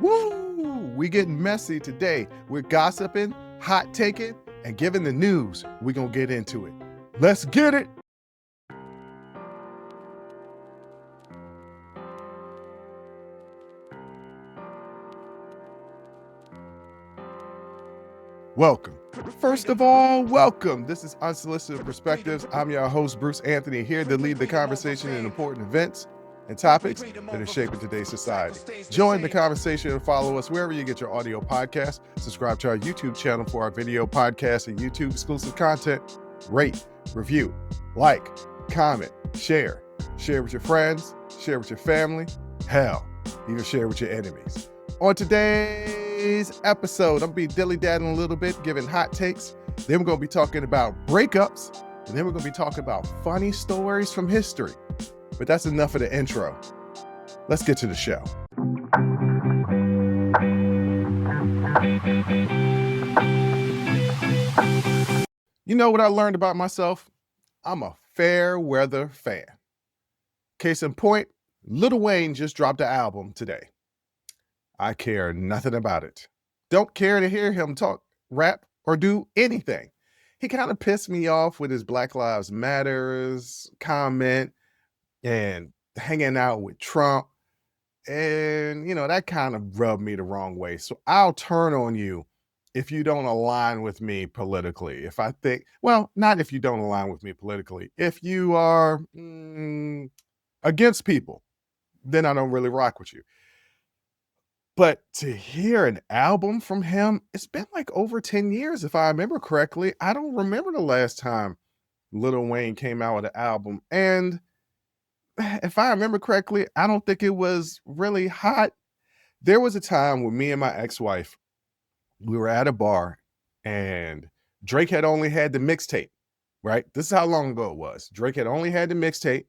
Woo! We getting messy today. We're gossiping, hot taking, and giving the news. We're going to get into it. Let's get it. Welcome. First of all, welcome. This is Unsolicited Perspectives. I'm your host, Bruce Anthony, here to lead the conversation in important events and topics that are shaping today's society. Join the conversation and follow us wherever you get your audio podcast. Subscribe to our YouTube channel for our video podcast and YouTube exclusive content. Rate, review, like, comment, share. Share with your friends, share with your family. Hell, even share with your enemies. On today's episode, I'm going to be dilly-daddling a little bit, giving hot takes. Then we're going to be talking about breakups. And then we're going to be talking about funny stories from history. But that's enough of the intro. Let's get to the show. You know what I learned about myself? I'm a Fairweather fan. Case in point, Lil Wayne just dropped an album today. I care nothing about it. Don't care to hear him talk, rap, or do anything. He kind of pissed me off with his Black Lives Matters comment and hanging out with Trump. And, that kind of rubbed me the wrong way. So I'll turn on you if you don't align with me politically. If I think, well, not if you don't align with me politically. If you are against people, then I don't really rock with you. But to hear an album from him, it's been like over 10 years, if I remember correctly. I don't remember the last time Lil Wayne came out with an album. And if I remember correctly, I don't think it was really hot. There was a time when me and my ex-wife, we were at a bar and Drake had only had the mixtape, right? This is how long ago it was. Drake had only had the mixtape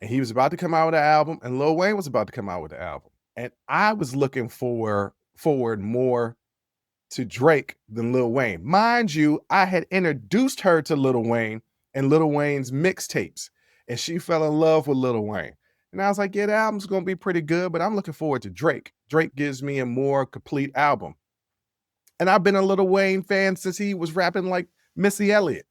and he was about to come out with an album and Lil Wayne was about to come out with an album. And I was looking forward more to Drake than Lil Wayne. Mind you, I had introduced her to Lil Wayne and Lil Wayne's mixtapes. And she fell in love with Lil Wayne. And I was like, yeah, the album's going to be pretty good, but I'm looking forward to Drake. Drake gives me a more complete album. And I've been a Lil Wayne fan since he was rapping like Missy Elliott.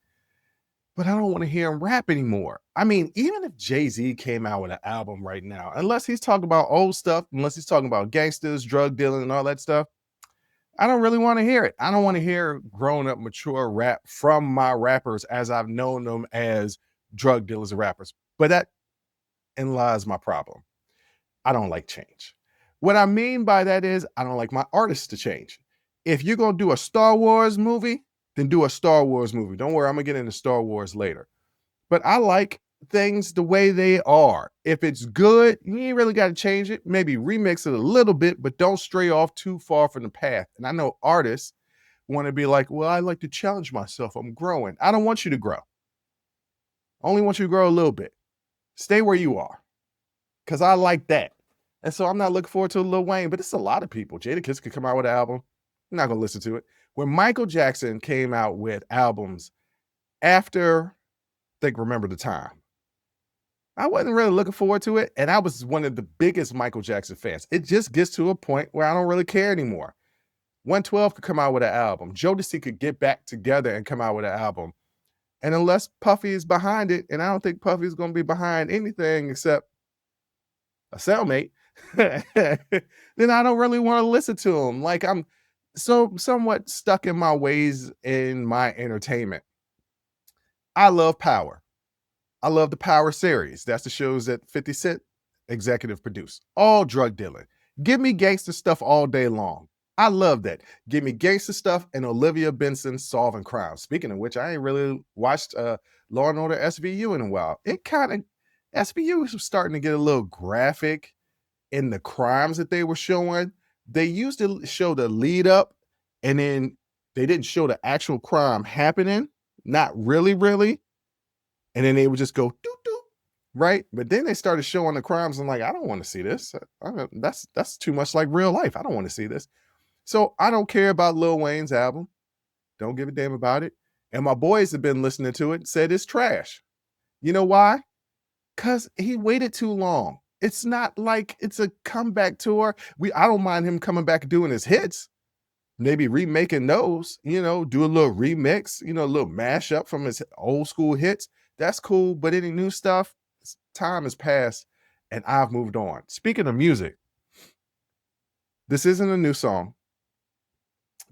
But I don't want to hear him rap anymore. I mean, even if Jay-Z came out with an album right now, unless he's talking about old stuff, unless he's talking about gangsters, drug dealing, and all that stuff, I don't really want to hear it. I don't want to hear grown-up, mature rap from my rappers as I've known them as drug dealers and rappers. But that in lies my problem. I don't like change. What I mean by that is I don't like my artists to change. If you're going to do a Star Wars movie, then do a Star Wars movie. Don't worry, I'm going to get into Star Wars later. But I like things the way they are. If it's good, you ain't really got to change it. Maybe remix it a little bit, but don't stray off too far from the path. And I know artists want to be like, well, I like to challenge myself. I'm growing. I don't want you to grow. I only want you to grow a little bit. Stay where you are. Because I like that. And so I'm not looking forward to Lil Wayne, but it's a lot of people. Jadakiss could come out with an album. I'm not going to listen to it. When Michael Jackson came out with albums after, I think, Remember the Time, I wasn't really looking forward to it. And I was one of the biggest Michael Jackson fans. It just gets to a point where I don't really care anymore. 112 could come out with an album. Jodeci could get back together and come out with an album. And unless Puffy is behind it, and I don't think Puffy is going to be behind anything except a cellmate, then I don't really want to listen to him. Like I'm so somewhat stuck in my ways in my entertainment. I love Power. I love the Power series. That's the shows that 50 Cent executive produced. All drug dealing. Give me gangster stuff all day long. I love that. Give me gangster stuff and Olivia Benson solving crimes. Speaking of which, I ain't really watched Law and Order SVU in a while. It kind of, SVU was starting to get a little graphic in the crimes that they were showing. They used to show the lead up and then they didn't show the actual crime happening. Not really. And then they would just go doo doo, right? But then they started showing the crimes. I'm like, I don't want to see this. That's too much like real life. I don't want to see this. So I don't care about Lil Wayne's album. Don't give a damn about it. And my boys have been listening to it and said it's trash. You know why? Because he waited too long. It's not like it's a comeback tour. I don't mind him coming back and doing his hits, maybe remaking those, do a little remix, a little mashup from his old school hits. That's cool. But any new stuff, time has passed and I've moved on. Speaking of music, this isn't a new song,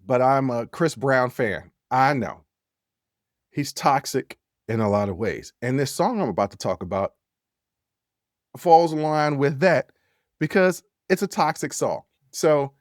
but I'm a Chris Brown fan. I know he's toxic in a lot of ways. And this song I'm about to talk about falls in line with that because it's a toxic song. So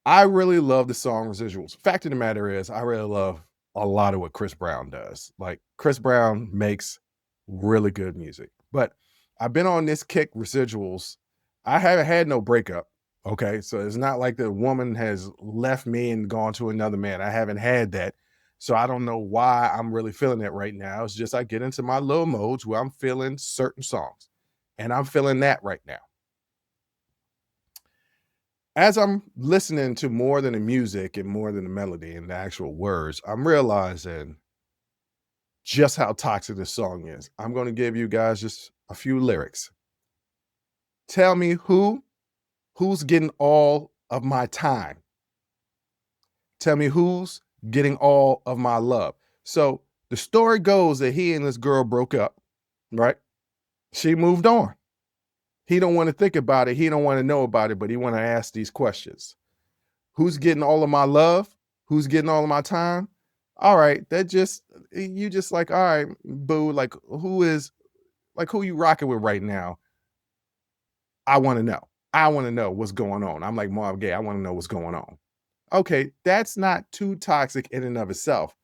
I really love the song Residuals. Fact of the matter is, I really love a lot of what Chris Brown does. Like, Chris Brown makes really good music. But I've been on this kick, Residuals. I haven't had no breakup. Okay. So it's not like the woman has left me and gone to another man. I haven't had that. So I don't know why I'm really feeling it right now. It's just I get into my little modes where I'm feeling certain songs. And I'm feeling that right now. As I'm listening to more than the music and more than the melody and the actual words, I'm realizing just how toxic this song is. I'm going to give you guys just a few lyrics. Tell me who's getting all of my time. Tell me who's getting all of my love. So the story goes that he and this girl broke up, right? She moved on. He don't want to think about it. He don't want to know about it, but he want to ask these questions. Who's getting all of my love? Who's getting all of my time? All right, you just like, all right, boo, like who you rocking with right now? I want to know. I want to know what's going on. I'm like Marv Gaye. I want to know what's going on. Okay, that's not too toxic in and of itself.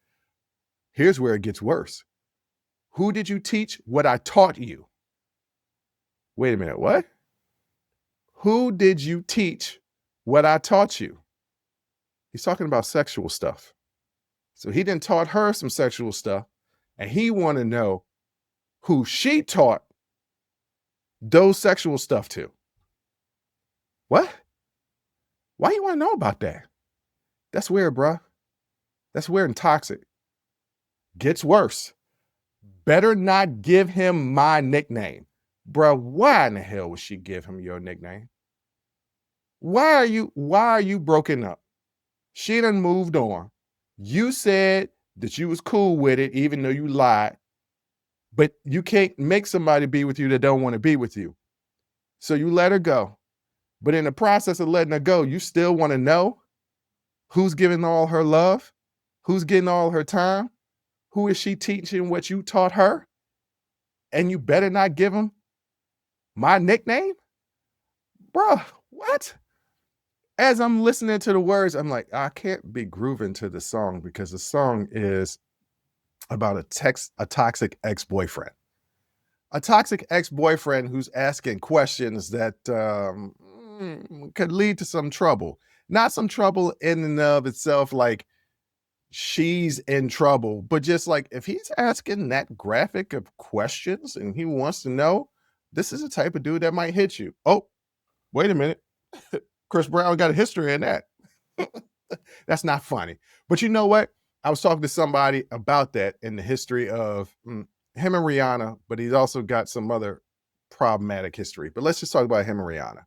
Here's where it gets worse. Who did you teach what I taught you? Wait a minute, what? Who did you teach what I taught you? He's talking about sexual stuff. So he done taught her some sexual stuff, and he want to know who she taught those sexual stuff to. What? Why you want to know about that? That's weird, bruh. That's weird and toxic. Gets worse. Better not give him my nickname. Bruh, why in the hell would she give him your nickname? Why are you broken up? She done moved on. You said that you was cool with it, even though you lied. But you can't make somebody be with you that don't want to be with you. So you let her go. But in the process of letting her go, you still want to know who's giving all her love, who's getting all her time, who is she teaching what you taught her? And you better not give him my nickname? Bruh, what? As I'm listening to the words, I'm like, I can't be grooving to the song because the song is about a toxic ex-boyfriend. A toxic ex-boyfriend who's asking questions that could lead to some trouble. Not some trouble in and of itself, like she's in trouble, but just like if he's asking that graphic of questions and he wants to know, this is the type of dude that might hit you. Oh, wait a minute. Chris Brown got a history in that. That's not funny. But you know what? I was talking to somebody about that in the history of him and Rihanna, but he's also got some other problematic history. But let's just talk about him and Rihanna.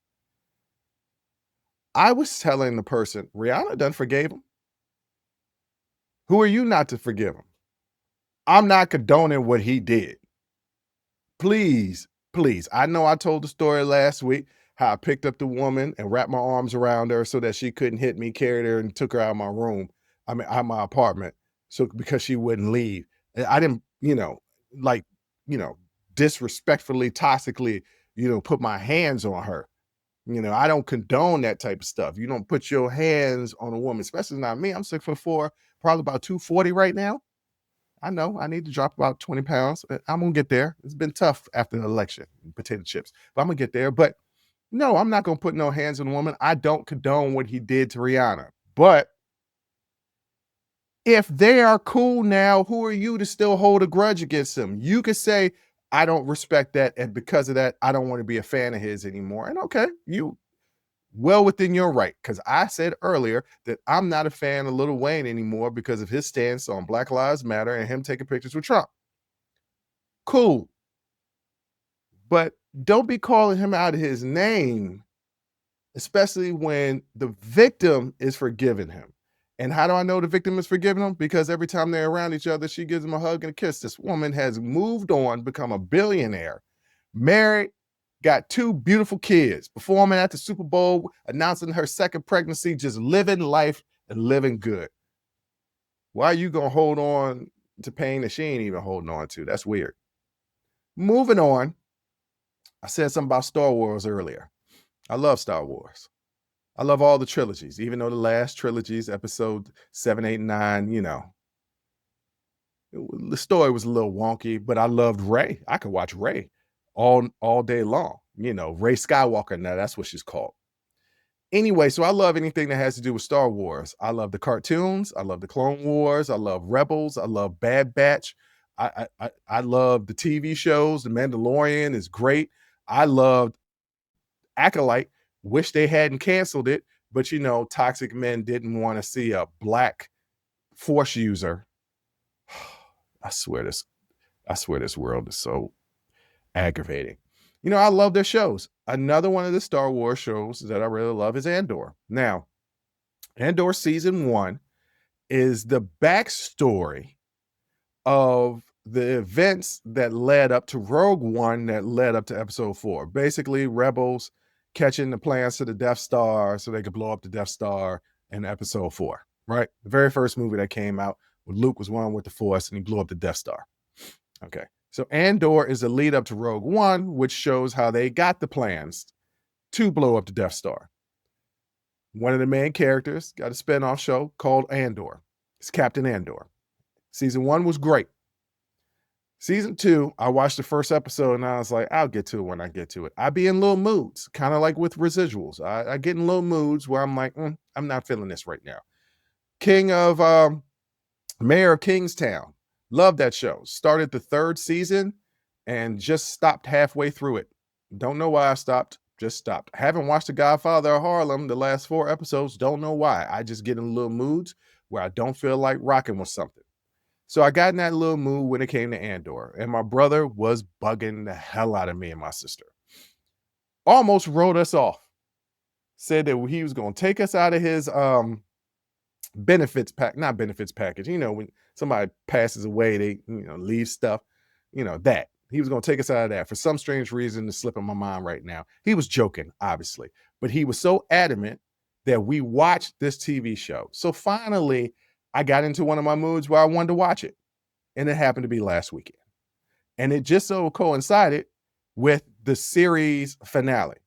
I was telling the person, Rihanna done forgave him. Who are you not to forgive him? I'm not condoning what he did. Please, please. I know I told the story last week how I picked up the woman and wrapped my arms around her so that she couldn't hit me, carried her and took her out of my room. I mean, out of my apartment. So because she wouldn't leave. And I didn't, like, you know, disrespectfully, toxically, put my hands on her. I don't condone that type of stuff. You don't put your hands on a woman, especially not me. I'm 6'4", probably about 240 right now. I know I need to drop about 20 pounds. I'm gonna get there. It's been tough after the election, potato chips, but I'm gonna get there. But no, I'm not gonna put no hands on a woman. I don't condone what he did to Rihanna. But if they are cool now, who are you to still hold a grudge against him? You could say, I don't respect that, and because of that, I don't want to be a fan of his anymore. And okay, you well within your right, because I said earlier that I'm not a fan of Lil Wayne anymore because of his stance on Black Lives Matter and him taking pictures with Trump. Cool. But don't be calling him out of his name, especially when the victim is forgiving him. And how do I know the victim is forgiving him? Because every time they're around each other, she gives him a hug and a kiss. This woman has moved on, become a billionaire, married, got 2 beautiful kids, performing at the Super Bowl, announcing her second pregnancy, just living life and living good. Why are you gonna hold on to pain that she ain't even holding on to? That's weird. Moving on, I said something about Star Wars earlier. I love Star Wars. I love all the trilogies, even though the last trilogies, episode 7, 8, and 9, the story was a little wonky, but I loved Rey. I could watch Rey all day long. Rey Skywalker. Now that's what she's called. Anyway, so I love anything that has to do with Star Wars. I love the cartoons. I love the Clone Wars. I love Rebels. I love Bad Batch. I love the TV shows. The Mandalorian is great. I loved Acolyte. Wish they hadn't canceled it, but toxic men didn't want to see a black force user. I swear this world is so aggravating. I love their shows. Another one of the Star Wars shows that I really love is Andor. Now, Andor season 1 is the backstory of the events that led up to Rogue One, that led up to episode 4. Basically, rebels catching the plans to the Death Star so they could blow up the Death Star in episode 4, right? The very first movie that came out, when Luke was one with the Force and he blew up the Death Star. Okay. So Andor is a lead up to Rogue One, which shows how they got the plans to blow up the Death Star. One of the main characters got a spinoff show called Andor. It's Captain Andor. Season 1 was great. Season 2, I watched the first episode and I was like, I'll get to it when I get to it. I be in little moods, kind of like with Residuals. I get in little moods where I'm like, I'm not feeling this right now. Mayor of Kingstown. Love that show. Started the 3rd season and just stopped halfway through it. Don't know why I stopped. Just stopped. Haven't watched The Godfather of Harlem the last 4 episodes. Don't know why. I just get in little moods where I don't feel like rocking with something. So I got in that little mood when it came to Andor, and my brother was bugging the hell out of me and my sister. Almost wrote us off. Said that he was going to take us out of his benefits package. When somebody passes away, they leave stuff. That he was going to take us out of that for some strange reason that's slipping my mind right now. He was joking, obviously, but he was so adamant that we watched this TV show. So finally, I got into one of my moods where I wanted to watch it, and it happened to be last weekend, and it just so coincided with the series finale.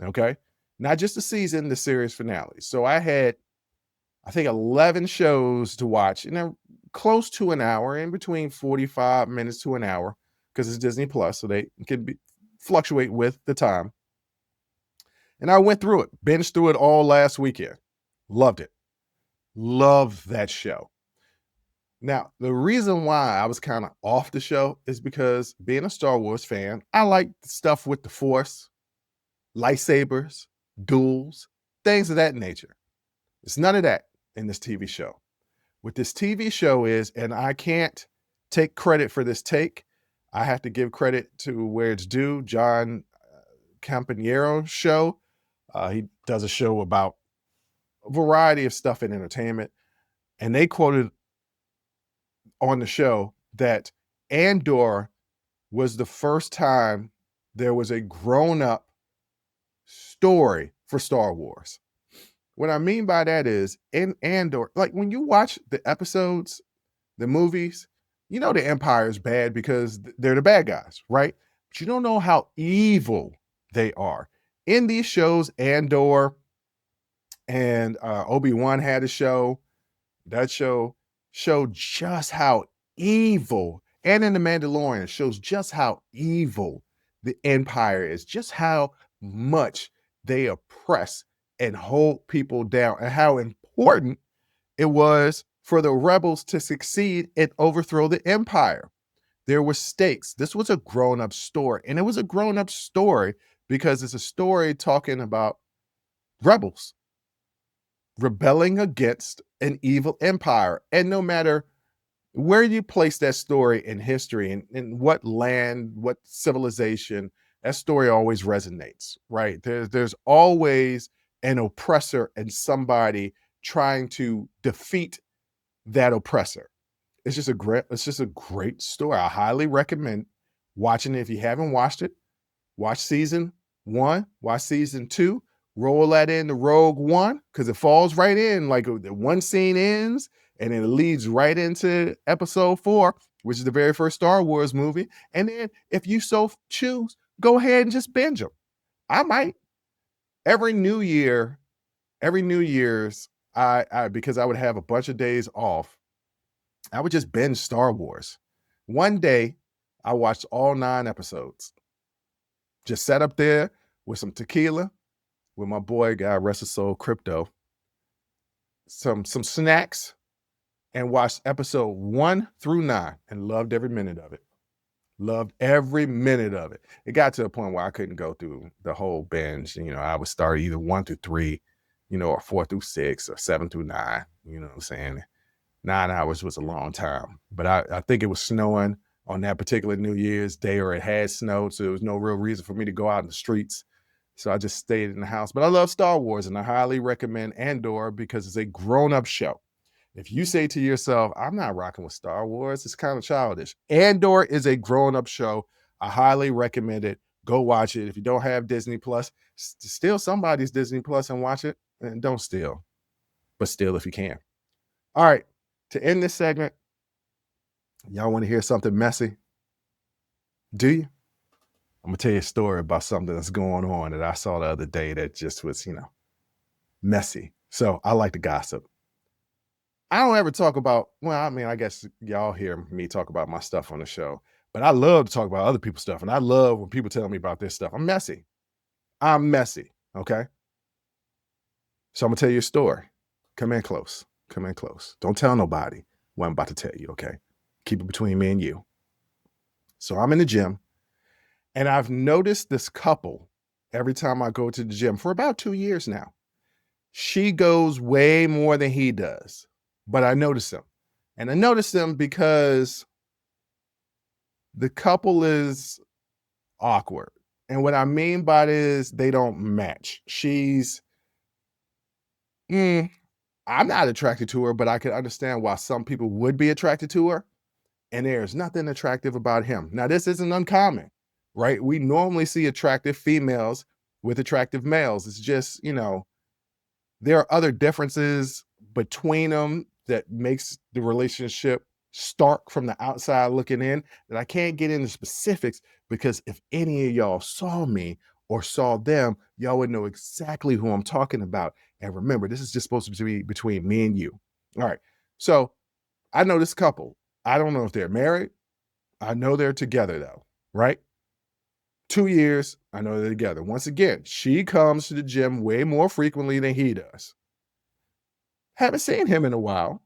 Okay, not just the season, the series finale. So I had, I think, 11 shows to watch, and they're close to an hour, in between 45 minutes to an hour, because it's Disney Plus, so they can fluctuate with the time. And I went through it, binged through it all last weekend. Loved it. Loved that show. Now, the reason why I was kind of off the show is because, being a Star Wars fan, I like stuff with the Force, lightsabers, duels, things of that nature. It's none of that in this TV show. What this TV show is, and I can't take credit for this take, I have to give credit to where it's due, John Campanero's show. He does a show about a variety of stuff in entertainment, and they quoted on the show that Andor was the first time there was a grown-up story for Star Wars. What I mean by that is, in Andor, like when you watch the episodes, the movies, the Empire is bad because they're the bad guys, right? But you don't know how evil they are. In these shows, Andor and Obi-Wan had a show. That show showed just how evil, and in The Mandalorian shows just how evil the Empire is, just how much they oppress and hold people down, and how important it was for the rebels to succeed and overthrow the Empire. There were stakes. This was a grown-up story, and it was a grown-up story because it's a story talking about rebels rebelling against an evil empire. And no matter where you place that story in history, and in what land, what civilization, that story always resonates, right? There's always an oppressor and somebody trying to defeat that oppressor. It's just a great story. I highly recommend watching it. If you haven't watched it, watch season 1, watch season 2, roll that into Rogue One, because it falls right in. Like the one scene ends and then it leads right into episode 4, which is the very first Star Wars movie. And then if you so choose, go ahead and just binge them. I might. Every New Year, every New Year's, I because I would have a bunch of days off, I would just binge Star Wars. One day, I watched all 9 episodes. Just sat up there with some tequila, with my boy, God rest his soul, Crypto, some snacks, and watched episode 1 through 9 and loved every minute of it. Loved every minute of it. It got to a point where I couldn't go through the whole binge. I would start either 1 through 3, or 4 through 6 or 7 through 9. You know what I'm saying? 9 hours was a long time. But I think it was snowing on that particular New Year's Day, or it had snowed, so there was no real reason for me to go out in the streets. So I just stayed in the house. But I love Star Wars, and I highly recommend Andor because it's a grown-up show. If you say to yourself, I'm not rocking with Star Wars, it's kind of childish. Andor is a grown-up show. I highly recommend it. Go watch it. If you don't have Disney Plus, steal somebody's Disney Plus and watch it. And don't steal, but steal if you can. All right, to end this segment, y'all want to hear something messy? Do you? I'm going to tell you a story about something that's going on that I saw the other day that just was, messy. So I like to gossip. I don't ever talk about, I guess y'all hear me talk about my stuff on the show, but I love to talk about other people's stuff. And I love when people tell me about this stuff. I'm messy. Okay? So I'm going to tell you a story. Come in close. Don't tell nobody what I'm about to tell you, okay? Keep it between me and you. So I'm in the gym, and I've noticed this couple every time I go to the gym for about 2 years now. She goes way more than he does, but I notice them. And I notice them because the couple is awkward. And what I mean by this, they don't match. I'm not attracted to her, but I can understand why some people would be attracted to her. And there's nothing attractive about him. Now, this isn't uncommon, right? We normally see attractive females with attractive males. It's just, there are other differences between them that makes the relationship stark from the outside looking in that I can't get into specifics, because if any of y'all saw me or saw them, y'all would know exactly who I'm talking about. And remember, this is just supposed to be between me and you. All right. So I know this couple. I don't know if they're married. I know they're together though, right? 2 years, I know they're together. Once again, she comes to the gym way more frequently than he does. Haven't seen him in a while,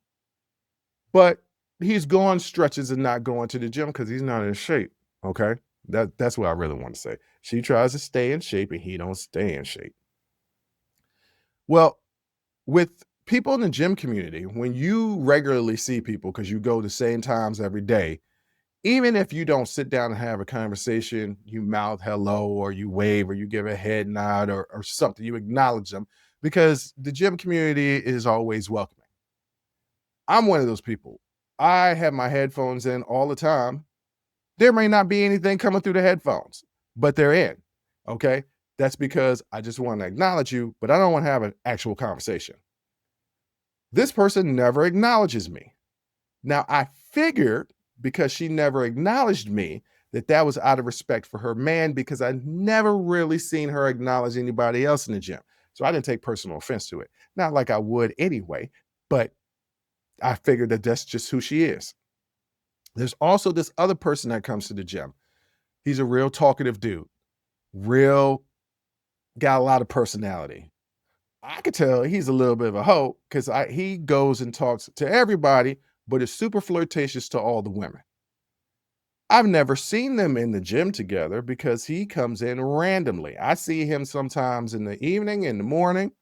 but he's gone stretches and not going to the gym because he's not in shape, okay? That's what I really want to say. She tries to stay in shape and he don't stay in shape. Well, with people in the gym community, when you regularly see people because you go the same times every day, even if you don't sit down and have a conversation, you mouth hello or you wave or you give a head nod or something, you acknowledge them, because the gym community is always welcoming. I'm one of those people. I have my headphones in all the time. There may not be anything coming through the headphones, but they're in, okay? That's because I just want to acknowledge you, but I don't want to have an actual conversation. This person never acknowledges me. Now, I figured, because she never acknowledged me, that was out of respect for her man, because I never really seen her acknowledge anybody else in the gym. So I didn't take personal offense to it. Not like I would anyway, but I figured that that's just who she is. There's also this other person that comes to the gym. He's a real talkative dude, got a lot of personality. I could tell he's a little bit of a hoe because he goes and talks to everybody, but is super flirtatious to all the women. I've never seen them in the gym together because he comes in randomly. I see him sometimes in the evening, in the morning.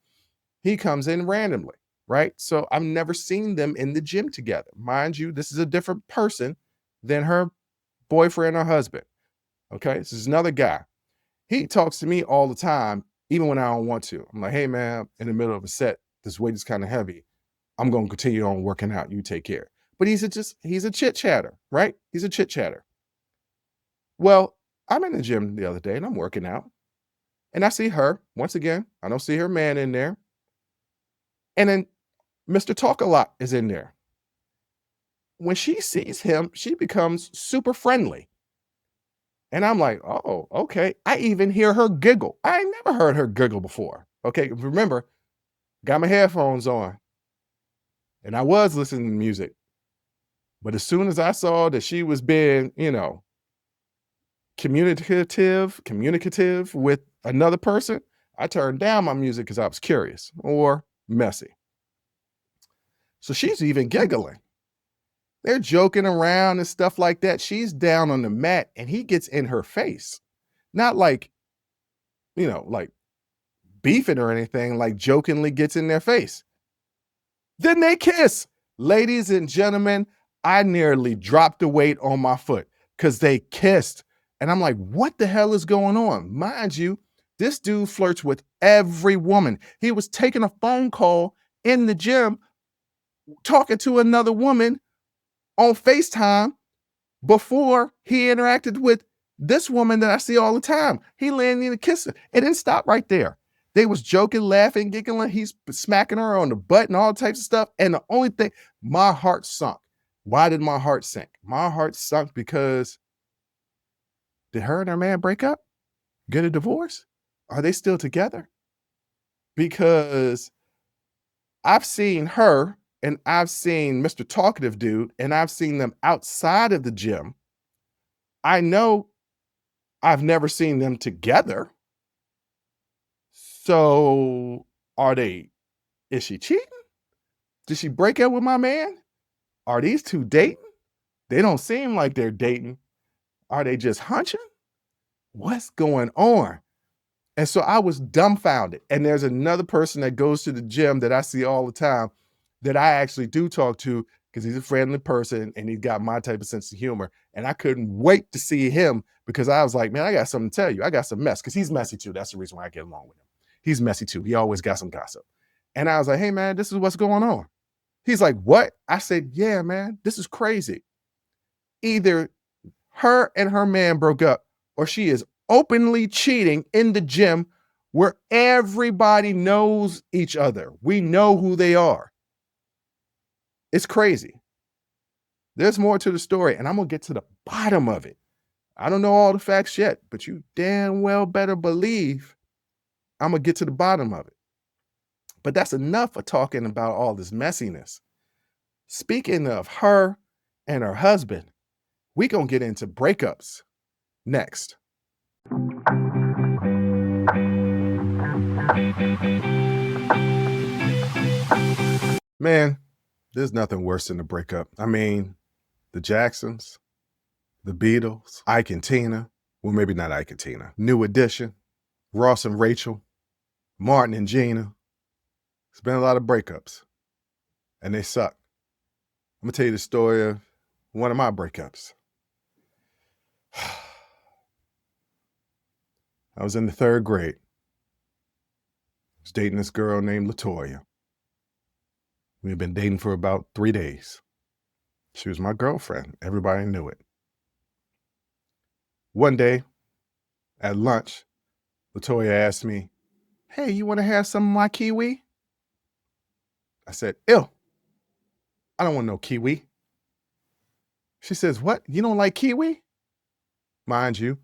He comes in randomly, right? So I've never seen them in the gym together. Mind you, this is a different person than her boyfriend or husband. Okay, this is another guy. He talks to me all the time, even when I don't want to. I'm like, hey man, in the middle of a set, this weight is kind of heavy. I'm gonna continue on working out. You take care. But he's a chit chatter, right? He's a chit chatter. Well, I'm in the gym the other day and I'm working out. And I see her once again. I don't see her man in there. And then Mr. Talk a Lot is in there. When she sees him, she becomes super friendly. And I'm like, oh, okay. I even hear her giggle. I ain't never heard her giggle before. Okay. Remember, got my headphones on and I was listening to music. But as soon as I saw that she was being, communicative with another person, I turned down my music because I was curious or messy. So she's even giggling. They're joking around and stuff like that. She's down on the mat and he gets in her face. Not like, like beefing or anything, like jokingly gets in their face. Then they kiss. Ladies and gentlemen, I nearly dropped the weight on my foot because they kissed. And I'm like, what the hell is going on? Mind you, this dude flirts with every woman. He was taking a phone call in the gym, talking to another woman on FaceTime before he interacted with this woman that I see all the time. He landed in a kiss her. It didn't stop right there. They was joking, laughing, giggling. He's smacking her on the butt and all types of stuff. And the only thing, my heart sunk. Why did my heart sink? My heart sunk because did her and her man break up? Get a divorce? Are they still together? Because I've seen her and I've seen Mr. Talkative Dude and I've seen them outside of the gym. I know I've never seen them together. So is she cheating? Did she break up with my man? Are these two dating? They don't seem like they're dating. Are they just hunching? What's going on? And so I was dumbfounded. And there's another person that goes to the gym that I see all the time that I actually do talk to because he's a friendly person and he's got my type of sense of humor. And I couldn't wait to see him because I was like, man, I got something to tell you. I got some mess because he's messy too. That's the reason why I get along with him. He's messy too. He always got some gossip. And I was like, hey, man, this is what's going on. He's like, what? I said, yeah, man, this is crazy. Either her and her man broke up or she is openly cheating in the gym where everybody knows each other. We know who they are. It's crazy. There's more to the story, and I'm going to get to the bottom of it. I don't know all the facts yet, but you damn well better believe I'm going to get to the bottom of it. But that's enough of talking about all this messiness. Speaking of her and her husband, we're going to get into breakups next. Man, there's nothing worse than a breakup. I mean, the Jacksons, the Beatles, Ike and Tina. Well, maybe not Ike and Tina. New Edition, Ross and Rachel, Martin and Gina. It's been a lot of breakups, and they suck. I'm going to tell you the story of one of my breakups. I was in the 3rd grade. I was dating this girl named LaToya. We had been dating for about 3 days. She was my girlfriend. Everybody knew it. One day at lunch, LaToya asked me, hey, you want to have some of my kiwi? I said, ew, I don't want no kiwi. She says, what? You don't like kiwi? Mind you,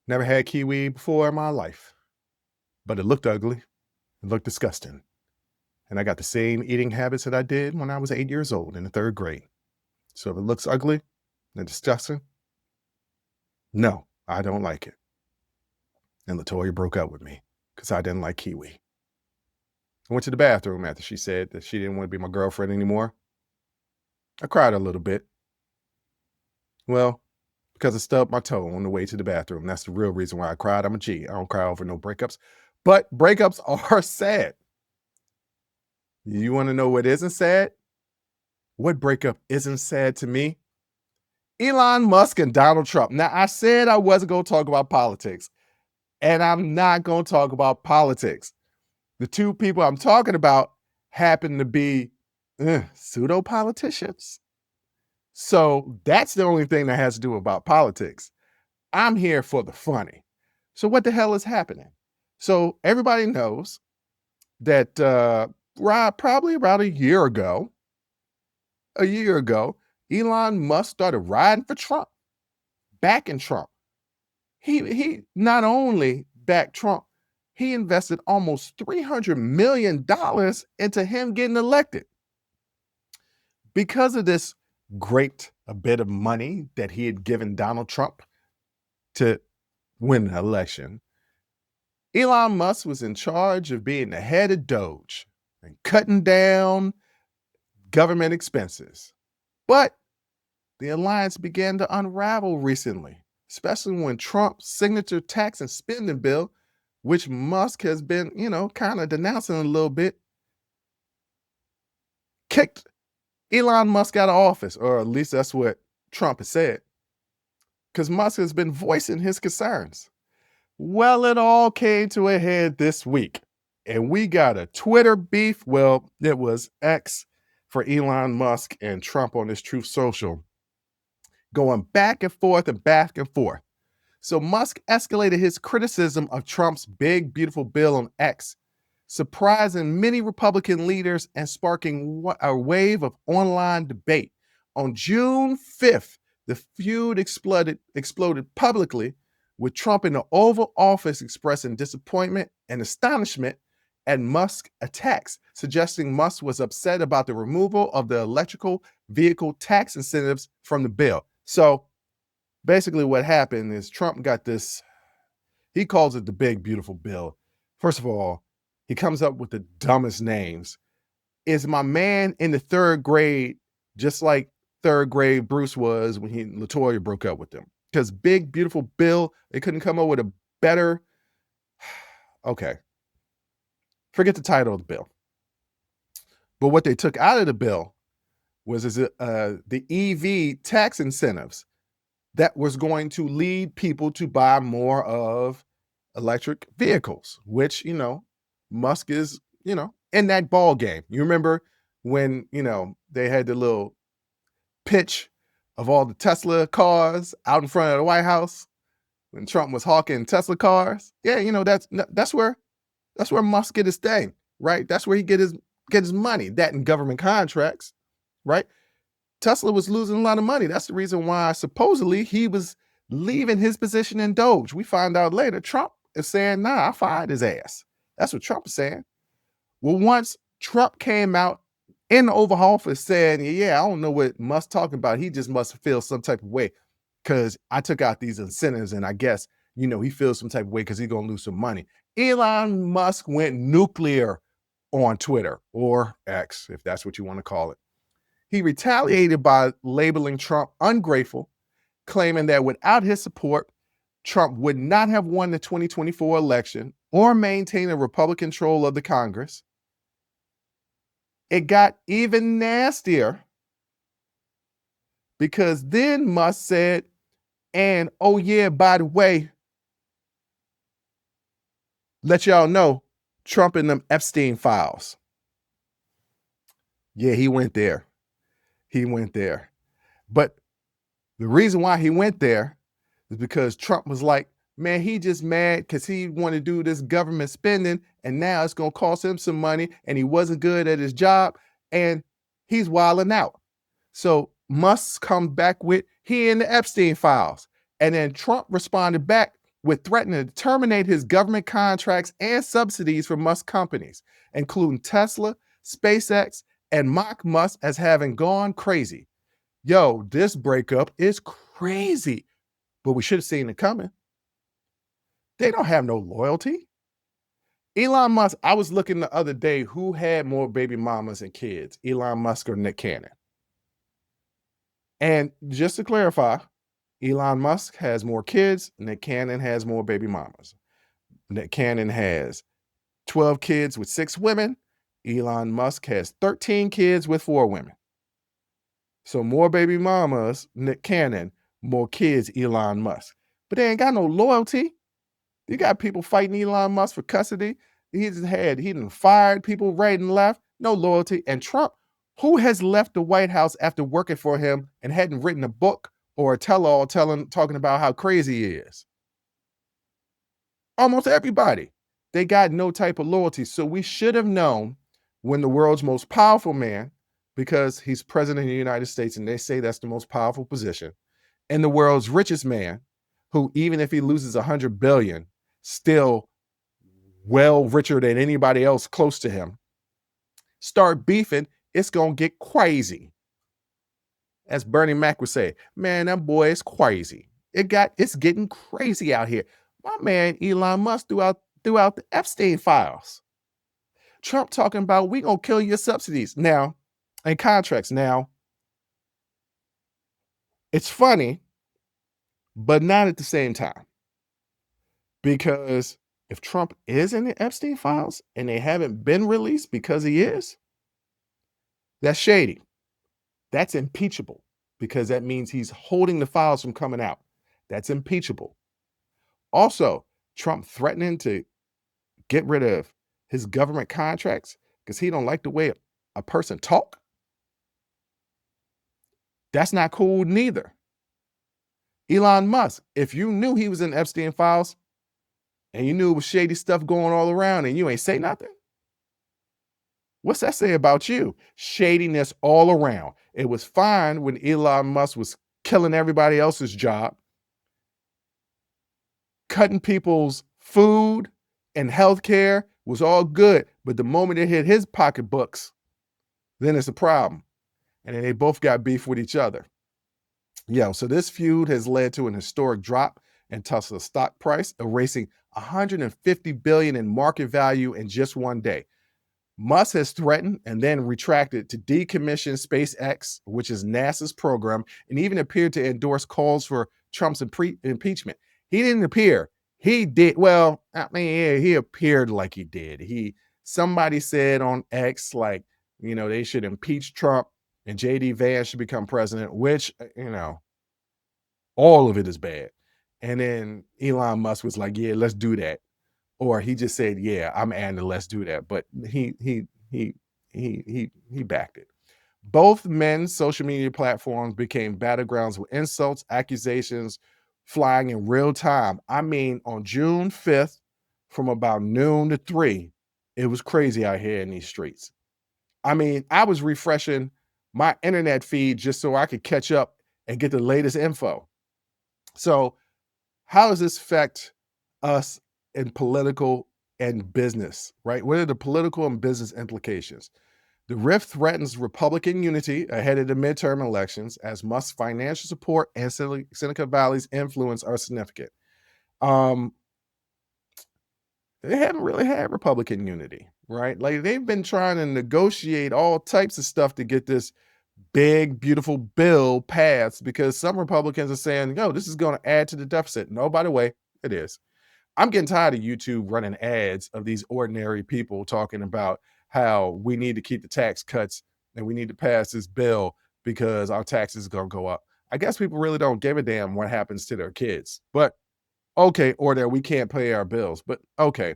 never had kiwi before in my life, but it looked ugly. It looked disgusting. And I got the same eating habits that I did when I was 8 years old in the 3rd grade. So if it looks ugly and disgusting, no, I don't like it. And LaToya broke up with me because I didn't like kiwi. I went to the bathroom after she said that she didn't want to be my girlfriend anymore. I cried a little bit. Well, because I stubbed my toe on the way to the bathroom. That's the real reason why I cried. I'm a G. I don't cry over no breakups. But breakups are sad. You want to know what isn't sad? What breakup isn't sad to me? Elon Musk and Donald Trump. Now, I said I wasn't going to talk about politics. And I'm not going to talk about politics. The two people I'm talking about happen to be pseudo politicians. So that's the only thing that has to do about politics. I'm here for the funny. So what the hell is happening? So everybody knows that probably about a year ago, Elon Musk started riding for Trump, backing Trump. He not only backed Trump, he invested almost $300 million into him getting elected. Because of this great a bit of money that he had given Donald Trump to win the election, Elon Musk was in charge of being the head of Doge and cutting down government expenses. But the alliance began to unravel recently, especially when Trump's signature tax and spending bill, which Musk has been, kind of denouncing a little bit, kicked Elon Musk out of office, or at least that's what Trump has said, because Musk has been voicing his concerns. Well, it all came to a head this week, and we got a Twitter beef. Well, it was X for Elon Musk and Trump on this Truth Social, going back and forth and back and forth. So Musk escalated his criticism of Trump's big, beautiful bill on X, surprising many Republican leaders and sparking a wave of online debate. On June 5th, the feud exploded publicly, with Trump in the Oval Office expressing disappointment and astonishment at Musk's attacks, suggesting Musk was upset about the removal of the electrical vehicle tax incentives from the bill. So basically what happened is Trump got this, he calls it the big, beautiful bill. First of all, he comes up with the dumbest names. Is my man in the third grade, just like third grade Bruce was when LaToya broke up with him? Because big, beautiful bill, they couldn't come up with a better, okay. Forget the title of the bill. But what they took out of the bill was the EV tax incentives that was going to lead people to buy more of electric vehicles, which, Musk is, in that ball game. You remember when, they had the little pitch of all the Tesla cars out in front of the White House when Trump was hawking Tesla cars? Yeah, that's where Musk get his thing, right? That's where he get his money, that and government contracts, right? Tesla was losing a lot of money. That's the reason why supposedly he was leaving his position in Doge. We find out later Trump is saying, nah, I fired his ass. That's what Trump is saying. Well, once Trump came out in the Oval Office saying, yeah, I don't know what Musk talking about. He just must feel some type of way because I took out these incentives and I guess, he feels some type of way because he's going to lose some money. Elon Musk went nuclear on Twitter, or X, if that's what you want to call it. He retaliated by labeling Trump ungrateful, claiming that without his support, Trump would not have won the 2024 election or maintained a Republican control of the Congress. It got even nastier because then Musk said, and oh yeah, by the way, let y'all know, Trump and them Epstein files. Yeah, he went there. But the reason why he went there is because Trump was like, man, he just mad because he wanted to do this government spending and now it's going to cost him some money and he wasn't good at his job and he's wilding out. So Musk comes back with he in the Epstein files. And then Trump responded back with threatening to terminate his government contracts and subsidies for Musk companies, including Tesla, SpaceX, and mock Musk as having gone crazy. Yo, this breakup is crazy, but we should have seen it coming. They don't have no loyalty. Elon Musk, I was looking the other day, who had more baby mamas and kids, Elon Musk or Nick Cannon? And just to clarify, Elon Musk has more kids, Nick Cannon has more baby mamas. Nick Cannon has 12 kids with 6 women. Elon Musk has 13 kids with 4 women. So more baby mamas, Nick Cannon, more kids, Elon Musk. But they ain't got no loyalty. You got people fighting Elon Musk for custody. He done fired people right and left, no loyalty. And Trump, who has left the White House after working for him and hadn't written a book or a tell-all talking about how crazy he is? Almost everybody. They got no type of loyalty. So we should have known when the world's most powerful man, because he's president of the United States and they say that's the most powerful position, and the world's richest man, who even if he loses 100 billion, still well richer than anybody else close to him, start beefing, it's gonna get crazy. As Bernie Mac would say, man, that boy is crazy. It's getting crazy out here. My man Elon Musk threw out the Epstein files. Trump talking about we gonna kill your subsidies now and contracts. Now, it's funny, but not at the same time. Because if Trump is in the Epstein files and they haven't been released because he is, that's shady. That's impeachable because that means he's holding the files from coming out. That's impeachable. Also, Trump threatening to get rid of his government contracts because he don't like the way a person talk. That's not cool neither. Elon Musk, if you knew he was in Epstein files and you knew it was shady stuff going all around and you ain't say nothing, what's that say about you? Shadiness all around. It was fine when Elon Musk was killing everybody else's job, cutting people's food and healthcare was all good. But the moment it hit his pocketbooks, then it's a problem. And then they both got beef with each other. Yeah, so this feud has led to an historic drop in Tesla's stock price, erasing 150 billion in market value in just one day. Musk has threatened and then retracted to decommission SpaceX, which is NASA's program, and even appeared to endorse calls for Trump's impeachment. He didn't appear. He did. Well, I mean, yeah, he appeared like he did. Somebody said on X, like, they should impeach Trump and JD Vance should become president, which, all of it is bad. And then Elon Musk was like, yeah, let's do that. Or he just said, yeah, I'm Andor, let's do that. But he backed it. Both men's social media platforms became battlegrounds with insults, accusations flying in real time. I mean, on June 5th, from about noon to 3, it was crazy out here in these streets. I mean, I was refreshing my internet feed just so I could catch up and get the latest info. So how does this affect us in political and business, right? What are the political and business implications? The rift threatens Republican unity ahead of the midterm elections as Musk's financial support and Silicon Valley's influence are significant. They haven't really had Republican unity, right? Like they've been trying to negotiate all types of stuff to get this big, beautiful bill passed because some Republicans are saying, no, this is going to add to the deficit. No, by the way, it is. I'm getting tired of YouTube running ads of these ordinary people talking about how we need to keep the tax cuts and we need to pass this bill because our taxes are going to go up. I guess people really don't give a damn what happens to their kids, but okay, or that we can't pay our bills, but okay.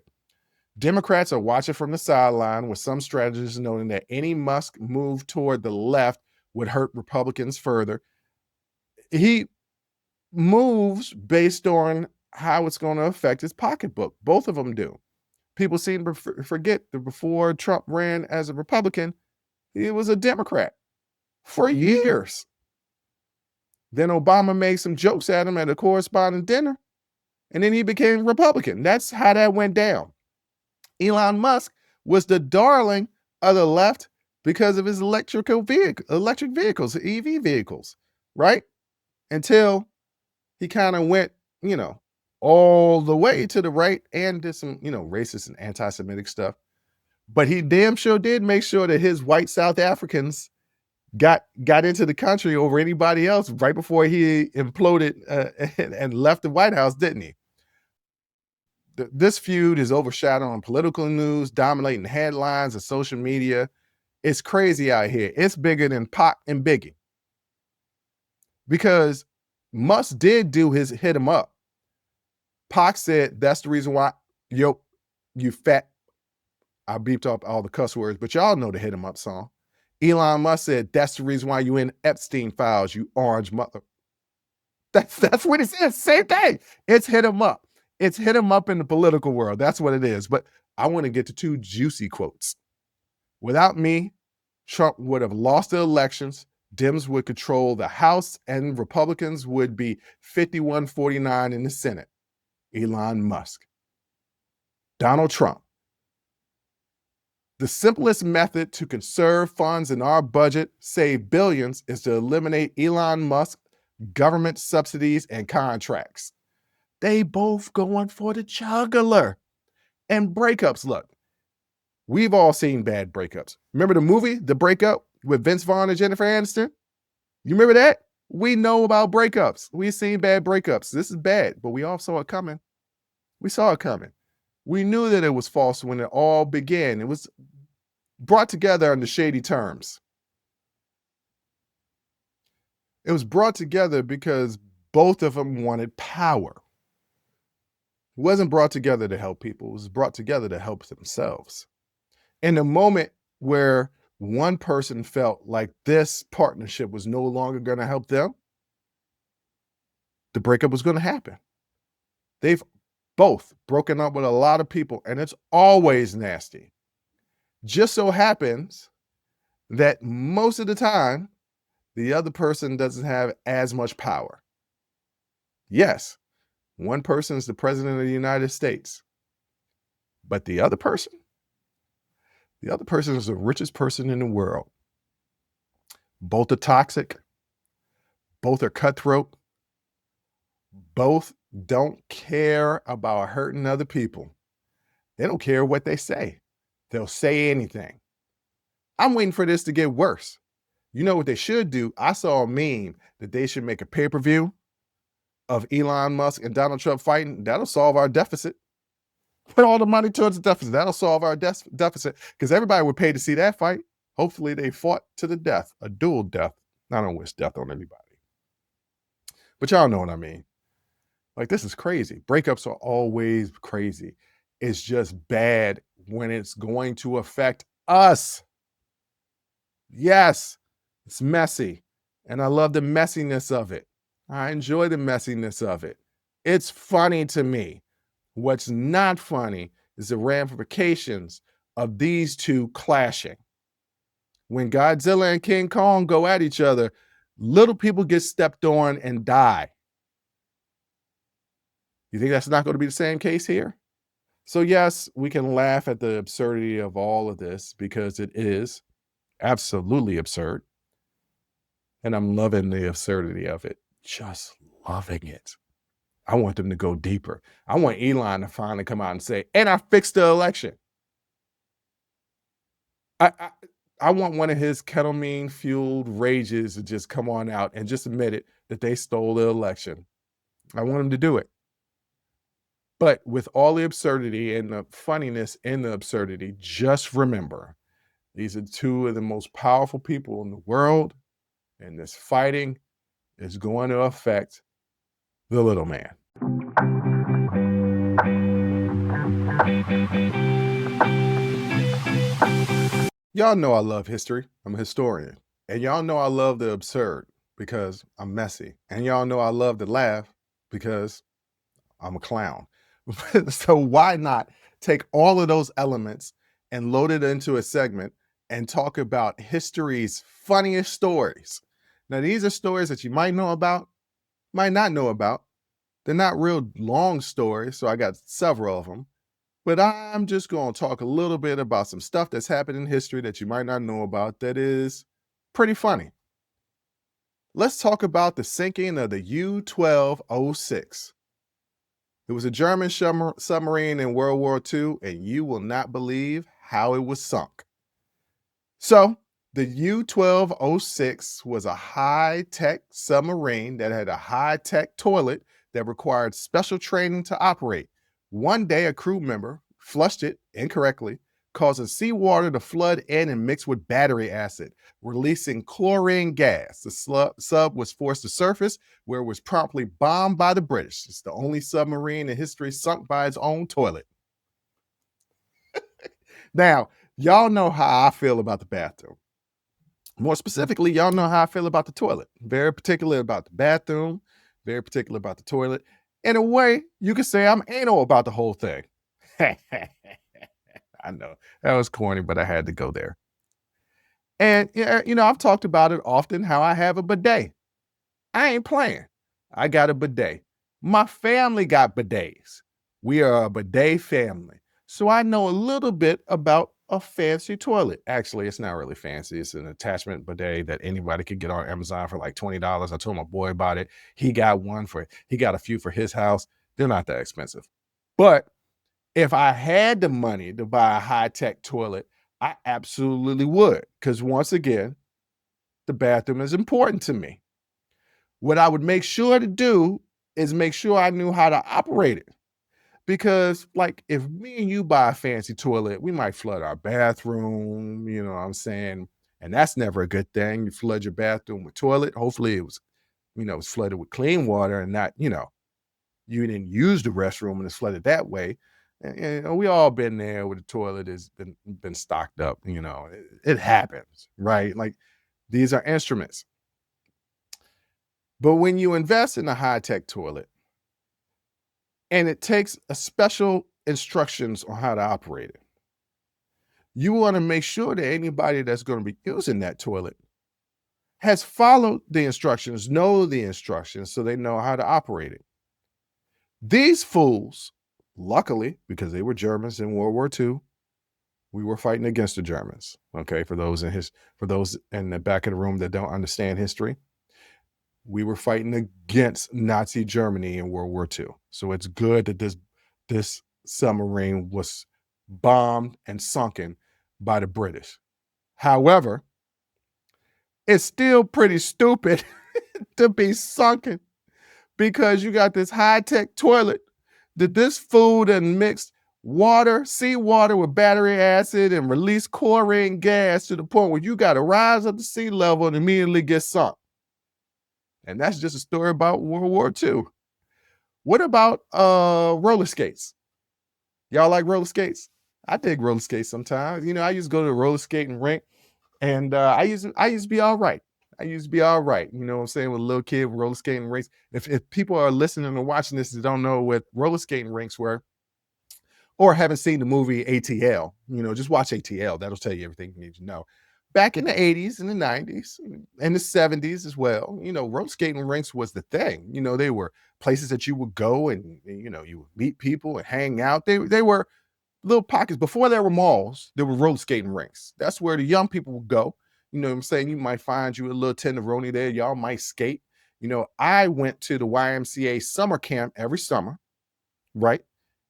Democrats are watching from the sideline with some strategists noting that any Musk move toward the left would hurt Republicans further. He moves based on how it's going to affect his pocketbook. Both of them do. People seem to forget that before Trump ran as a Republican, he was a Democrat for years. Then Obama made some jokes at him at a correspondent dinner, and then he became Republican. That's how that went down. Elon Musk was the darling of the left because of his electric vehicles, EV vehicles, right? Until he kind of went, all the way to the right and did some, racist and anti-Semitic stuff. But he damn sure did make sure that his white South Africans got into the country over anybody else right before he imploded and left the White House, didn't he? This feud is overshadowing political news, dominating headlines and social media. It's crazy out here. It's bigger than Pac and Biggie. Because Musk did do his hit him up. Pac said, that's the reason why, yo, you fat. I beeped up all the cuss words, but y'all know the Hit 'Em Up song. Elon Musk said, that's the reason why you in Epstein files, you orange mother. That's what it says. Same thing. It's hit 'em up. It's hit 'em up in the political world. That's what it is. But I want to get to two juicy quotes. Without me, Trump would have lost the elections. Dems would control the House, and Republicans would be 51-49 in the Senate. Elon Musk. Donald Trump. The simplest method to conserve funds in our budget, save billions, is to eliminate Elon Musk government subsidies and contracts. They both going for the jugular. And breakups, look, we've all seen bad breakups. Remember the movie, The Breakup, with Vince Vaughn and Jennifer Aniston? You remember that? We know about breakups. We've seen bad breakups. This is bad, but we all saw it coming. We saw it coming. We knew that it was false when it all began. It was brought together under shady terms. It was brought together because both of them wanted power. It wasn't brought together to help people. It was brought together to help themselves. In the moment where one person felt like this partnership was no longer going to help them, the breakup was going to happen. They've both broken up with a lot of people, and it's always nasty. Just so happens that most of the time, the other person doesn't have as much power. Yes, one person is the president of the United States, but the other person is the richest person in the world. Both are toxic. Both are cutthroat. Both don't care about hurting other people. They don't care what they say. They'll say anything. I'm waiting for this to get worse. You know what they should do? I saw a meme that they should make a pay-per-view of Elon Musk and Donald Trump fighting. That'll solve our deficit. Put all the money towards the deficit. That'll solve our deficit, because everybody would pay to see that fight. Hopefully they fought to the death, a dual death. I don't wish death on anybody. But y'all know what I mean. Like, this is crazy. Breakups are always crazy. It's just bad when it's going to affect us. Yes, it's messy. And I love the messiness of it. I enjoy the messiness of it. It's funny to me. What's not funny is the ramifications of these two clashing. When Godzilla and King Kong go at each other, little people get stepped on and die. You think that's not going to be the same case here? So yes, we can laugh at the absurdity of all of this, because it is absolutely absurd. And I'm loving the absurdity of it. Just loving it. I want them to go deeper. I want Elon to finally come out and say, and I fixed the election. I want one of his ketamine-fueled rages to just come on out and just admit it, that they stole the election. I want him to do it. But with all the absurdity and the funniness in the absurdity, just remember, these are two of the most powerful people in the world, and this fighting is going to affect the little man. Y'all know I love history. I'm a historian. And y'all know I love the absurd because I'm messy. And y'all know I love to laugh because I'm a clown. So why not take all of those elements and load it into a segment and talk about history's funniest stories? Now, these are stories that you might know about, might not know about. They're not real long stories, so I got several of them. But I'm just going to talk a little bit about some stuff that's happened in history that you might not know about that is pretty funny. Let's talk about the sinking of the U-1206. It was a German submarine in World War II, and you will not believe how it was sunk. So, the U-1206 was a high-tech submarine that had a high-tech toilet that required special training to operate. One day, a crew member flushed it incorrectly, causing seawater to flood in and mix with battery acid, releasing chlorine gas. The sub was forced to surface, where it was promptly bombed by the British. It's the only submarine in history sunk by its own toilet. Now, y'all know how I feel about the bathroom. More specifically, y'all know how I feel about the toilet. Very particular about the bathroom, very particular about the toilet. In a way, you could say I'm anal about the whole thing. I know that was corny, but I had to go there. And, yeah, I've talked about it often how I have a bidet. I ain't playing. I got a bidet. My family got bidets. We are a bidet family. So I know a little bit about a fancy toilet. Actually, it's not really fancy. It's an attachment bidet that anybody could get on Amazon for like $20. I told my boy about it. He got a few for his house. They're not that expensive. But if I had the money to buy a high-tech toilet, I absolutely would. Because once again, the bathroom is important to me. What I would make sure to do is make sure I knew how to operate it. Because, like, if me and you buy a fancy toilet, we might flood our bathroom, you know what I'm saying? And that's never a good thing. You flood your bathroom with toilet. Hopefully it was, it's flooded with clean water and not, you didn't use the restroom and it's flooded that way. And we all been there where the toilet has been stocked up, it happens, right? Like, these are instruments. But when you invest in a high-tech toilet, and it takes a special instructions on how to operate it, you want to make sure that anybody that's going to be using that toilet has followed the instructions, know the instructions, so they know how to operate it. These fools, luckily, because they were Germans in World War II, we were fighting against the Germans. Okay, for those in the back of the room that don't understand history, we were fighting against Nazi Germany in World War II. So it's good that this submarine was bombed and sunken by the British. However, it's still pretty stupid to be sunken because you got this high-tech toilet that this food and mixed seawater with battery acid and release chlorine gas to the point where you got to rise up to sea level and immediately get sunk. And that's just a story about World War II. What about roller skates? Y'all like roller skates? I dig roller skates sometimes. I used to go to the roller skating rink, and I used to be all right. I used to be all right. You know what I'm saying? With a little kid with roller skating rinks. If people are listening or watching this that don't know what roller skating rinks were, or haven't seen the movie ATL, just watch ATL. That'll tell you everything you need to know. Back in the 80s and the 90s and the 70s as well, roller skating rinks was the thing. They were places that you would go and, you would meet people and hang out. They were little pockets. Before there were malls, there were roller skating rinks. That's where the young people would go. You know what I'm saying? You might find you a little tenderoni there. Y'all might skate. I went to the YMCA summer camp every summer, right?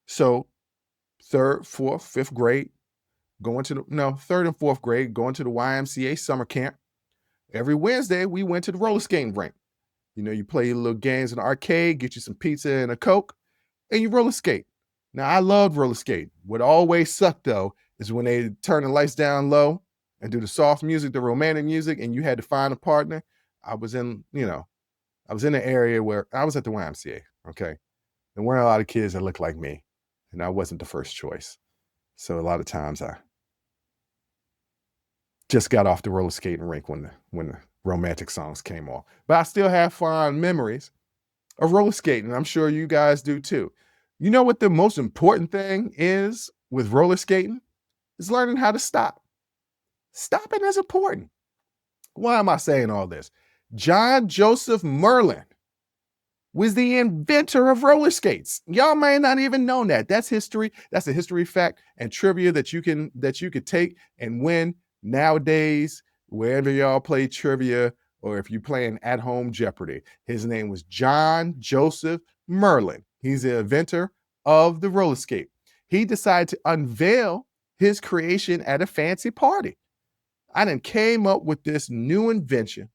So third, fourth, fifth grade, third and fourth grade, going to the YMCA summer camp. Every Wednesday, we went to the roller skating rink. You play your little games in the arcade, get you some pizza and a Coke, and you roller skate. Now, I loved roller skate. What always sucked, though, is when they turn the lights down low and do the soft music, the romantic music, and you had to find a partner. I was in an area where I was at the YMCA, okay? There weren't a lot of kids that looked like me, and I wasn't the first choice. So a lot of times I just got off the roller skating rink when the romantic songs came on. But I still have fond memories of roller skating. I'm sure you guys do too. You know what the most important thing is with roller skating? Is learning how to stop. Stopping is important. Why am I saying all this? John Joseph Merlin was the inventor of roller skates. Y'all may not even know that. That's history. That's a history fact and trivia that you could take and win nowadays, wherever y'all play trivia or if you're playing at home Jeopardy. His name was John Joseph Merlin. He's the inventor of the roller skate. He decided to unveil his creation at a fancy party. I then came up with this new invention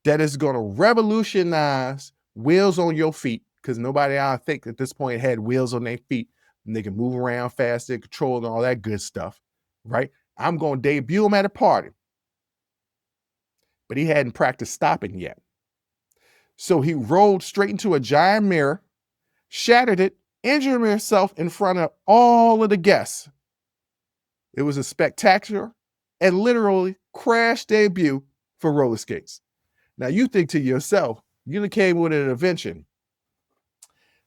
that is going to revolutionize wheels on your feet, because nobody, I think, at this point had wheels on their feet and they can move around faster, control and all that good stuff, right? I'm going to debut him at a party, but he hadn't practiced stopping yet. So he rolled straight into a giant mirror, shattered it, injured himself in front of all of the guests. It was a spectacular and literally crash debut for roller skates. Now you think to yourself, you came with an invention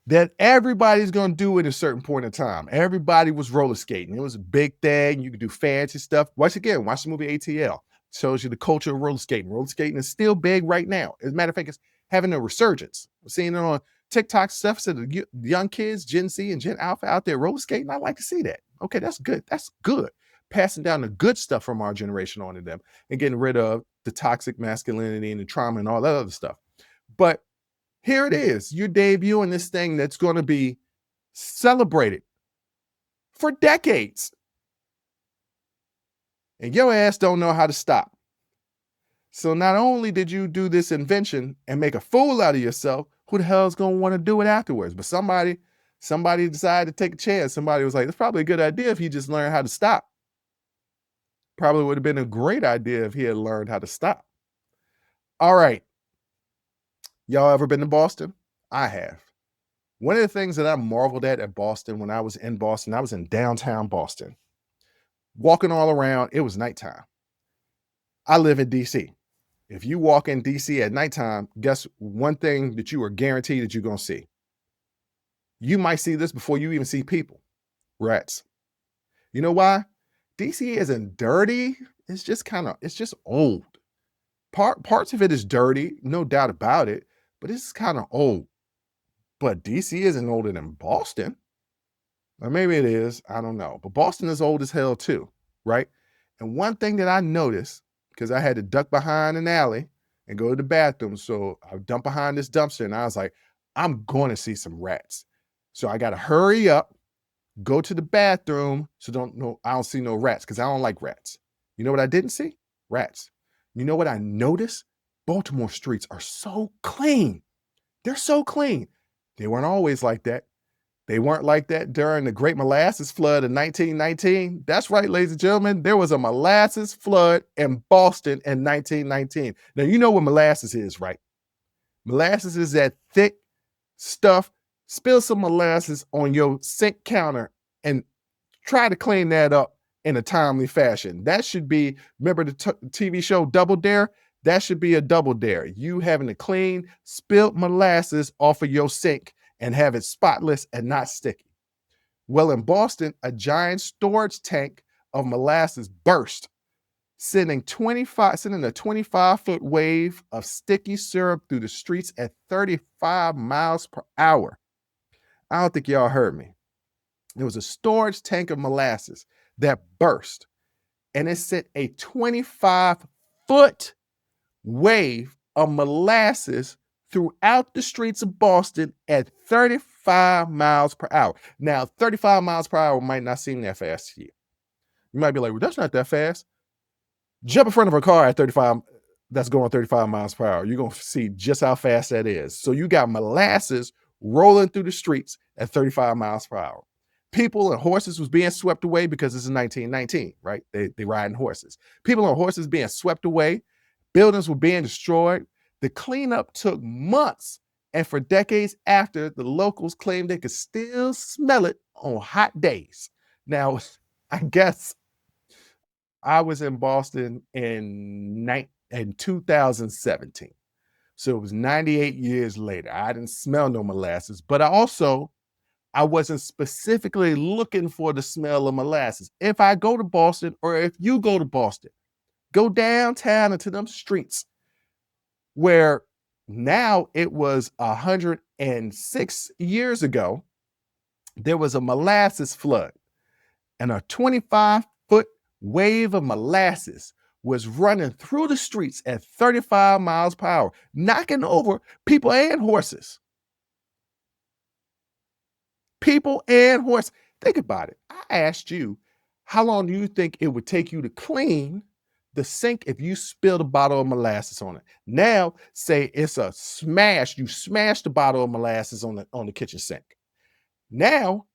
that everybody's going to do at a certain point in time. Everybody was roller skating. It was a big thing. You could do fancy stuff. Watch the movie ATL. Shows you the culture of roller skating. Roller skating is still big right now. As a matter of fact, it's having a resurgence. We're seeing it on TikTok stuff. So the young kids, Gen Z and Gen Alpha out there roller skating. I like to see that. Okay, that's good. That's good. Passing down the good stuff from our generation onto them and getting rid of the toxic masculinity and the trauma and all that other stuff. But here it is. You're debuting this thing that's going to be celebrated for decades. And your ass don't know how to stop. So not only did you do this invention and make a fool out of yourself, who the hell is going to want to do it afterwards? But somebody decided to take a chance. Somebody was like, it's probably a good idea if he just learned how to stop. Probably would have been a great idea if he had learned how to stop. All right. Y'all ever been to Boston? I have. One of the things that I marveled at Boston when I was in Boston, I was in downtown Boston. Walking all around, it was nighttime. I live in DC. If you walk in DC at nighttime, guess one thing that you are guaranteed that you're going to see. You might see this before you even see people. Rats. You know why? DC isn't dirty. It's just old. Parts of it is dirty, no doubt about it, but it's kind of old. But DC isn't older than Boston. Or maybe it is, I don't know. But Boston is old as hell too, right? And one thing that I noticed, because I had to duck behind an alley and go to the bathroom, so I dumped behind this dumpster and I was like, I'm going to see some rats. So I got to hurry up, go to the bathroom, so I don't see no rats, because I don't like rats. You know what I didn't see? Rats. You know what I noticed? Baltimore streets are so clean. They're so clean. They weren't always like that. They weren't like that during the Great Molasses Flood of 1919. That's right, ladies and gentlemen. There was a molasses flood in Boston in 1919. Now, you know what molasses is, right? Molasses is that thick stuff. Spill some molasses on your sink counter and try to clean that up in a timely fashion. That should be, remember the TV show Double Dare? That should be a double dare. You having to clean spilled molasses off of your sink and have it spotless and not sticky. Well, in Boston, a giant storage tank of molasses burst, sending a 25-foot wave of sticky syrup through the streets at 35 miles per hour. I don't think y'all heard me. It was a storage tank of molasses that burst, and it sent a 25-foot wave of molasses throughout the streets of Boston at 35 miles per hour. Now, 35 miles per hour might not seem that fast to you. You might be like, well, that's not that fast. Jump in front of a car at 35, that's going 35 miles per hour. You're going to see just how fast that is. So you got molasses rolling through the streets at 35 miles per hour. People and horses was being swept away because this is 1919, right? They riding horses. People on horses being swept away. Buildings were being destroyed. The cleanup took months, and for decades after, the locals claimed they could still smell it on hot days. Now, I guess I was in Boston in 2017. So it was 98 years later. I didn't smell no molasses, but I wasn't specifically looking for the smell of molasses. If I go to Boston, or if you go to Boston, go downtown into them streets where now it was 106 years ago, there was a molasses flood, and a 25-foot wave of molasses was running through the streets at 35 miles per hour, knocking over people and horses. People and horses. Think about it. I asked you, how long do you think it would take you to clean the sink if you spilled a bottle of molasses on it? Now, say it's a smash. You smashed the bottle of molasses on the kitchen sink. Now,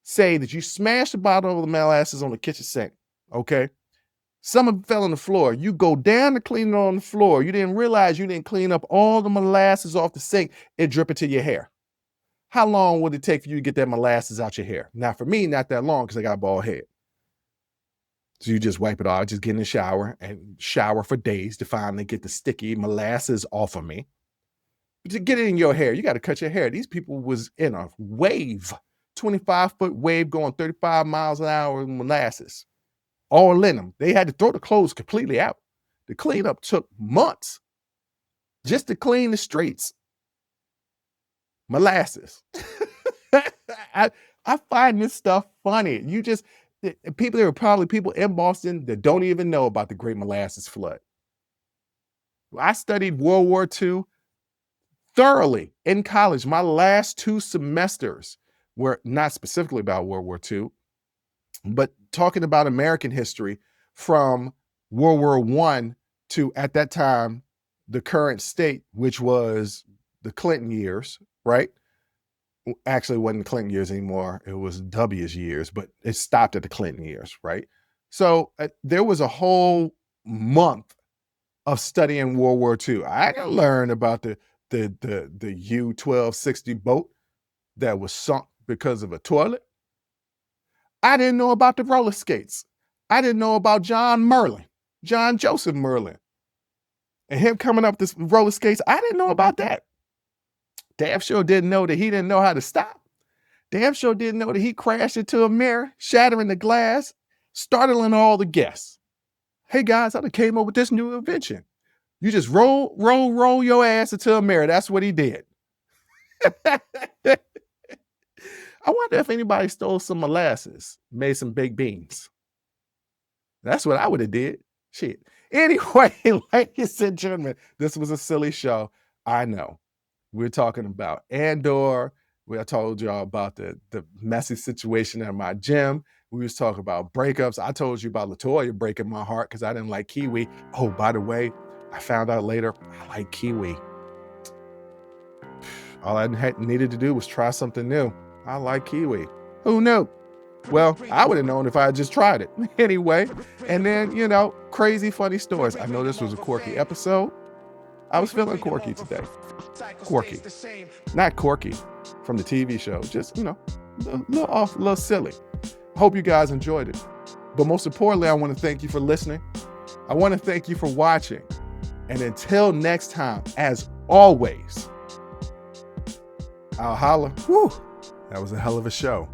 say that you smashed the bottle of molasses on the kitchen sink. okay? Some of it fell on the floor. You go down to clean it on the floor. You didn't realize you didn't clean up all the molasses off the sink. It drip into your hair. How long would it take for you to get that molasses out your hair? Now, for me, not that long because I got a bald head. So you just wipe it off, just get in the shower and shower for days to finally get the sticky molasses off of me. But to get it in your hair, you got to cut your hair. These people was in a wave, 25-foot wave going 35 miles an hour in molasses, all in them. They had to throw the clothes completely out. The cleanup took months just to clean the streets. Molasses. I find this stuff funny. There are probably people in Boston that don't even know about the Great Molasses Flood. I studied World War II thoroughly in college. My last 2 semesters were not specifically about World War II, but talking about American history from World War I to, at that time, the current state, which was the Clinton years, right? Actually, it wasn't the Clinton years anymore. It was W's years, but it stopped at the Clinton years, right? So there was a whole month of studying World War II. I didn't learn about the U-1260 boat that was sunk because of a toilet. I didn't know about the roller skates. I didn't know about John Joseph Merlin, and him coming up this roller skates. I didn't know about that. Damn sure didn't know that he didn't know how to stop. Damn sure didn't know that he crashed into a mirror, shattering the glass, startling all the guests. Hey guys, I came up with this new invention. You just roll your ass into a mirror. That's what he did. I wonder if anybody stole some molasses, made some baked beans. That's what I would have did. Shit. Anyway, ladies and gentlemen, this was a silly show. I know. We're talking about Andor. I told y'all about the messy situation at my gym. We was talking about breakups. I told you about LaToya breaking my heart because I didn't like kiwi. Oh, by the way, I found out later I like kiwi. All I needed to do was try something new. I like kiwi. Who knew? Well, I would have known if I had just tried it. Anyway, and then, crazy funny stories. I know this was a quirky episode. I was feeling quirky today. Quirky. Not Corky from the TV show. Just, a little off, a little silly. Hope you guys enjoyed it. But most importantly, I want to thank you for listening. I want to thank you for watching. And until next time, as always, I'll holla. Whew, that was a hell of a show.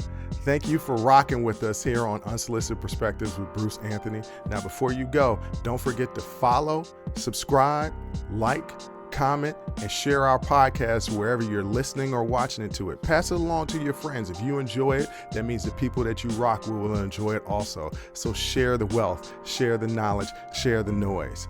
Thank you for rocking with us here on Unsolicited Perspectives with Bruce Anthony. Now, before you go, don't forget to follow, subscribe, like, comment, and share our podcast wherever you're listening or watching it to it. Pass it along to your friends. If you enjoy it, that means the people that you rock will enjoy it also. So share the wealth, share the knowledge, share the noise.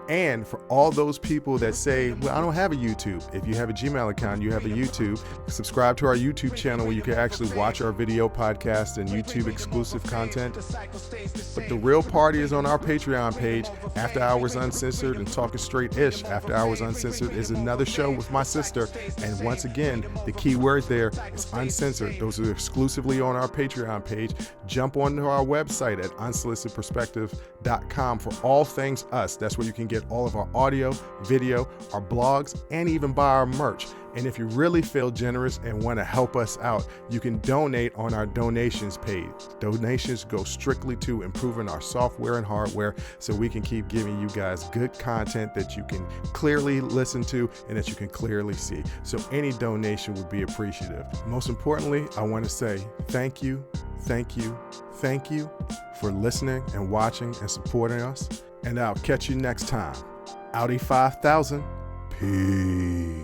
And for all those people that say, well, I don't have a YouTube. If you have a Gmail account, you have a YouTube. Subscribe to our YouTube channel where you can actually watch our video podcast and YouTube exclusive content. But the real party is on our Patreon page, After Hours Uncensored and Talking Straight-ish. After Hours Uncensored is another show with my sister. And once again, the key word there is uncensored. Those are exclusively on our Patreon page. Jump onto our website at unsolicitedperspectives.com for all things us. That's where you can get all of our audio, video, our blogs, and even buy our merch. And if you really feel generous and want to help us out, you can donate on our donations page. Donations go strictly to improving our software and hardware so we can keep giving you guys good content that you can clearly listen to and that you can clearly see. So any donation would be appreciative. Most importantly, I want to say thank you for listening and watching and supporting us. And I'll catch you next time. Audi 5000. Peace.